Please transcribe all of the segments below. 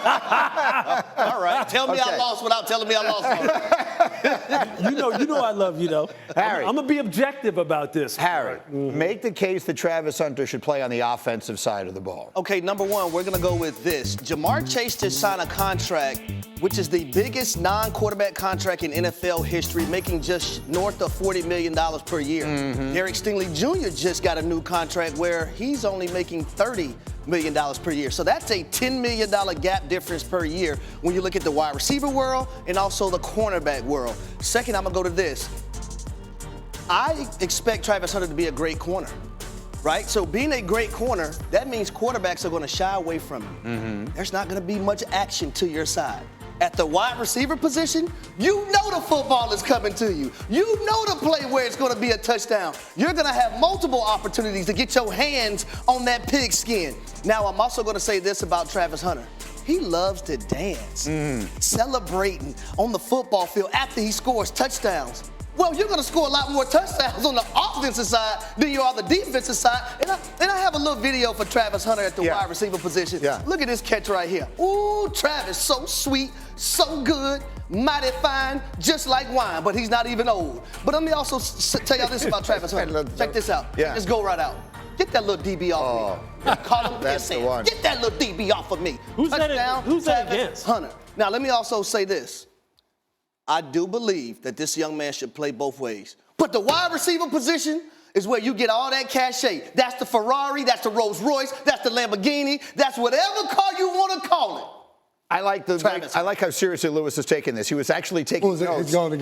All right. Tell me I lost without telling me I lost. You know I love you, though. Harry. I'm going to be objective about this. Harry, make the case that Travis Hunter should play on the offensive side of the ball. Okay, number one, we're going to go with this. Jamar Chase just signed a contract, which is the biggest non-quarterback contract in NFL history, making just north of $40 million per year. Derek Stingley Jr. just got a new contract where he's only making $30 million per year. So that's a $10 million gap difference per year when you look at the wide receiver world and also the cornerback world. Second, I'm going to go to this. I expect Travis Hunter to be a great corner, right? So being a great corner, that means quarterbacks are going to shy away from you. There's not going to be much action to your side. At the wide receiver position, you know the football is coming to you. You know the play where it's going to be a touchdown. You're going to have multiple opportunities to get your hands on that pigskin. Now, I'm also going to say this about Travis Hunter. He loves to dance, celebrating on the football field after he scores touchdowns. Well, you're going to score a lot more touchdowns on the offensive side than you are on the defensive side. And I have a little video for Travis Hunter at the wide receiver position. Look at this catch right here. Ooh, Travis, so sweet, so good, mighty fine, just like wine, but he's not even old. But let me also tell y'all this about Travis Hunter. Check this out. Just go right out. Get that little DB off of me. Call him that's the one. Get that little DB off of me. Who's that against? Hunter. Now, let me also say this. I do believe that this young man should play both ways. But the wide receiver position is where you get all that cachet. That's the Ferrari, that's the Rolls Royce, that's the Lamborghini, that's whatever car you want to call it. I like how seriously Louis is taking this. He was actually taking notes during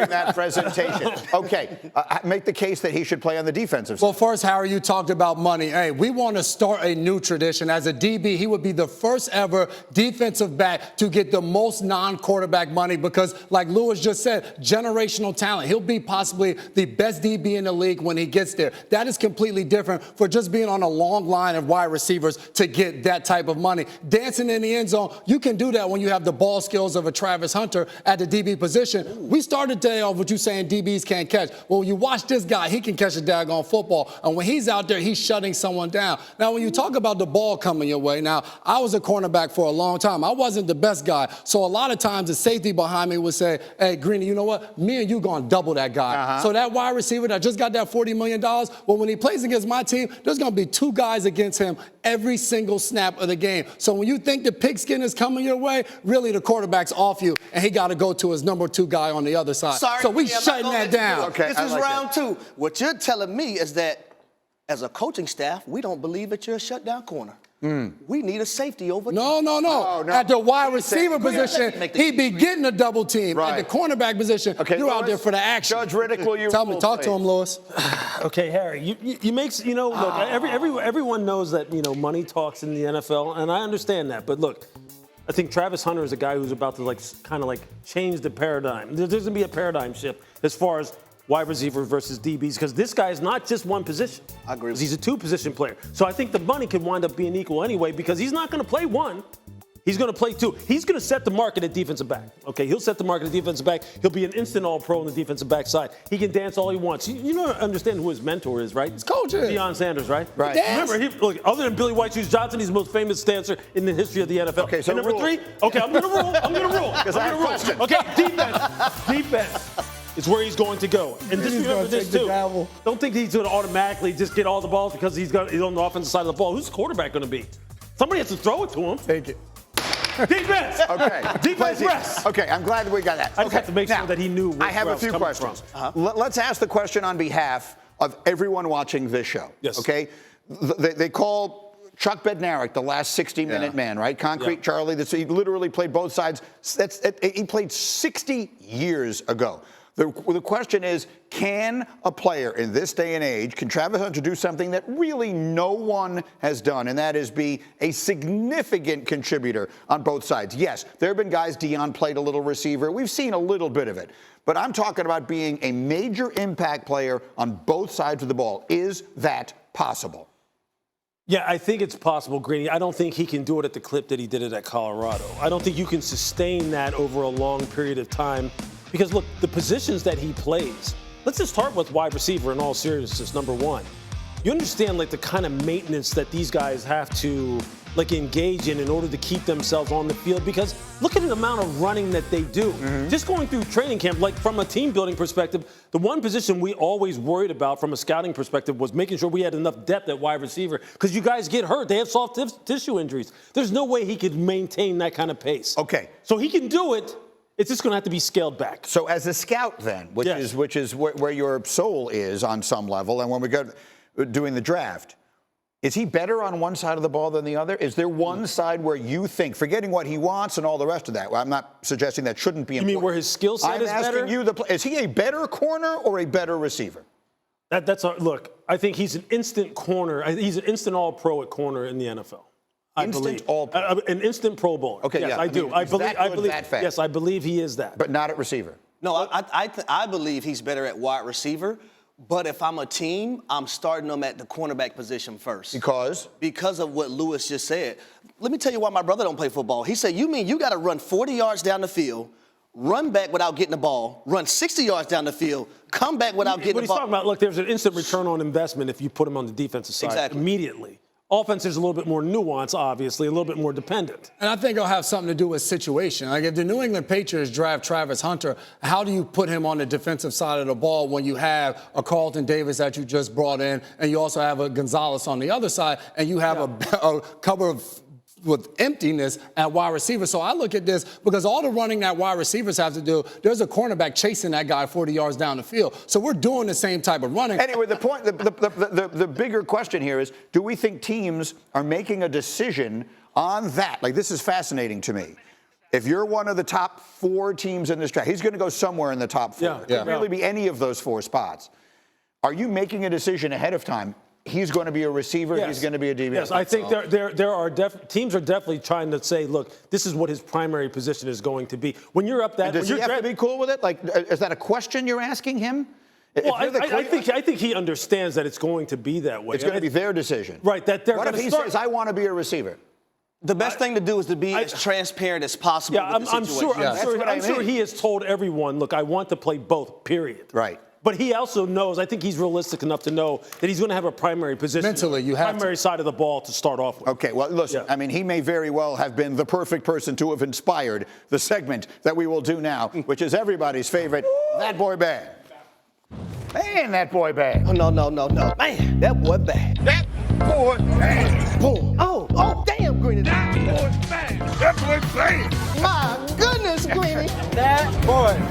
that presentation. Okay, make the case that he should play on the defensive side. Well, first, Harry, you talked about money. Hey, we want to start a new tradition. As a DB, he would be the first ever defensive back to get the most non-quarterback money because, like Louis just said, generational talent. He'll be possibly the best DB in the league when he gets there. That is completely different for just being on a long line of wide receivers to get that type of money. Dancing in the end zone, you can do that when you have the ball skills of a Travis Hunter at the DB position. We started today off with you saying DBs can't catch. Well, you watch this guy, he can catch a daggone football. And when he's out there, he's shutting someone down. Now, when you talk about the ball coming your way, now, I was a cornerback for a long time. I wasn't the best guy. So a lot of times the safety behind me would say, hey, Greeny, you know what? Me and you going to double that guy. So that wide receiver that just got that $40 million, well, when he plays against my team, there's going to be two guys against him every single snap of the game. So when you think the pigskin is coming your way, really the quarterback's off you, and he got to go to his number two guy on the other side. So we shutting that down. Okay, this is round two. What you're telling me is that as a coaching staff, we don't believe that you're a shutdown corner. We need a safety over. No. At the wide receiver position, he be getting a double team. At the cornerback position, you're out there for the action. Judge Riddick, will you talk to him, Louis? Okay, Harry, you make, look, everyone knows that, money talks in the NFL, and I understand that. But look, I think Travis Hunter is a guy who's about to kind of change the paradigm. There's going to be a paradigm shift as far as wide receiver versus DBs, because this guy is not just one position. I agree. He's a two-position player. So I think the money could wind up being equal anyway, because he's not going to play one. He's going to play two. He's going to set the market at defensive back. Okay, he'll set the market at defensive back. He'll be an instant all-pro on the defensive back side. He can dance all he wants. You don't understand who his mentor is, right? His coach is. Deion Sanders, right? Right. Remember, other than Billy White Shoes Johnson, he's the most famous dancer in the history of the NFL. Okay, so and number three. Okay, I'm going to rule. Because I have a question. Okay, defense is where he's going to go. And just remember this, too. Don't think he's going to automatically just get all the balls because he's on the offensive side of the ball. Who's the quarterback going to be? Somebody has to throw it to him. Thank you. Defense! Okay. Defense rest! Okay, I'm glad we got that. I just have to make sure that he knew where I have a few questions. Let's ask the question on behalf of everyone watching this show. Yes. Okay? They call Chuck Bednarik the last 60-minute man, right? Concrete Charlie. He literally played both sides. He played 60 years ago. The question is, can a player in this day and age, can Travis Hunter do something that really no one has done, and that is be a significant contributor on both sides? Yes, there have been guys, Deion played a little receiver. We've seen a little bit of it. But I'm talking about being a major impact player on both sides of the ball. Is that possible? Yeah, I think it's possible, Greeny. I don't think he can do it at the clip that he did it at Colorado. I don't think you can sustain that over a long period of time. Because, look, the positions that he plays, let's just start with wide receiver in all seriousness, number one. You understand, the kind of maintenance that these guys have to like engage in order to keep themselves on the field, because look at the amount of running that they do. Just going through training camp, like from a team building perspective, the one position we always worried about from a scouting perspective was making sure we had enough depth at wide receiver, because you guys get hurt. They have soft tissue injuries. There's no way he could maintain that kind of pace. Okay. So he can do it. It's just going to have to be scaled back. So as a scout then, which is where your soul is on some level, and when we go doing the draft, is he better on one side of the ball than the other? Is there one side where you think, forgetting what he wants and all the rest of that, well, I'm not suggesting that shouldn't be important. You mean where his skill set is better? I'm asking you, is he a better corner or a better receiver? Look, I think he's an instant corner. He's an instant all-pro at corner in the NFL. Instant all-pro? An instant Pro Bowler. Okay, yes, yeah. I do. I believe that fast? Yes, I believe he is that. But not at receiver? No, I believe he's better at wide receiver. But if I'm a team, I'm starting them at the cornerback position first. Because? Because of what Louis just said. Let me tell you why my brother don't play football. He said, you mean you got to run 40 yards down the field, run back without getting the ball, run 60 yards down the field, come back without getting the ball. What he's talking about, look, there's an instant return on investment if you put him on the defensive side immediately. Offense is a little bit more nuanced, obviously, a little bit more dependent. And I think it'll have something to do with situation. Like if the New England Patriots draft Travis Hunter, how do you put him on the defensive side of the ball when you have a Carlton Davis that you just brought in, and you also have a Gonzalez on the other side, and you have a cover with emptiness at wide receiver? So I look at this, because all the running that wide receivers have to do, there's a cornerback chasing that guy 40 yards down the field. So we're doing the same type of running. Anyway, the point, the bigger question here is, do we think teams are making a decision on that? Like, this is fascinating to me. If you're one of the top 4 teams in this draft, he's going to go somewhere in the top 4. It could really be any of those 4 spots. Are you making a decision ahead of time? He's going to be a receiver. He's going to be a DB. Yes, I think there are teams are definitely trying to say, look, this is what his primary position is going to be. When you're up that, does he have to be cool with it? Like, is that a question you're asking him? Well, I think he understands that it's going to be that way. It's going to be their decision, right? That they're what if he says, "I want to be a receiver"? The best thing to do is to be as transparent as possible. Yeah, with the situation. I'm sure he has told everyone, look, I want to play both. Period. Right. But he also knows, I think he's realistic enough to know that he's going to have a primary position. Mentally, you have primary side of the ball to start off with. Okay, well, listen, I mean, he may very well have been the perfect person to have inspired the segment that we will do now, which is everybody's favorite, That Boy Bad. Man, that boy bad. Oh, no. Man, that boy bad. That boy bad. Boom. Oh, damn, Greeny. That boy bad. That boy bad. My goodness, Greeny. That boy.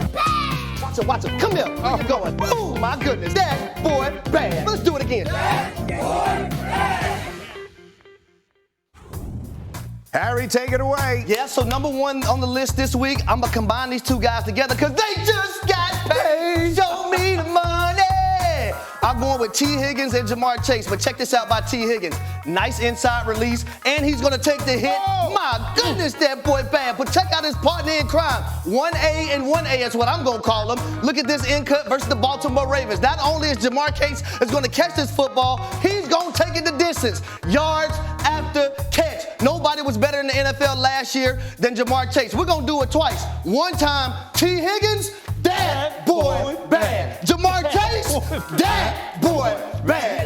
Watch him. Come here. Where you going? Oh, my goodness. That boy bad. Let's do it again. That boy bad. Harry, take it away. Yeah, so number 1 on the list this week, I'm going to combine these 2 guys together because they just got paid. Show me the money. I'm going with T. Higgins and Jamar Chase, but check this out by T. Higgins. Nice inside release, and he's going to take the hit. My goodness, that boy bad. But check out his partner in crime. 1A and 1A is what I'm going to call him. Look at this in cut versus the Baltimore Ravens. Not only is Jamar Chase is going to catch this football, he's going to take it the distance. Yards after catch. Nobody was better in the NFL last year than Jamar Chase. We're going to do it twice. One time, T. Higgins, that boy bad. Jamar Chase, that boy bad.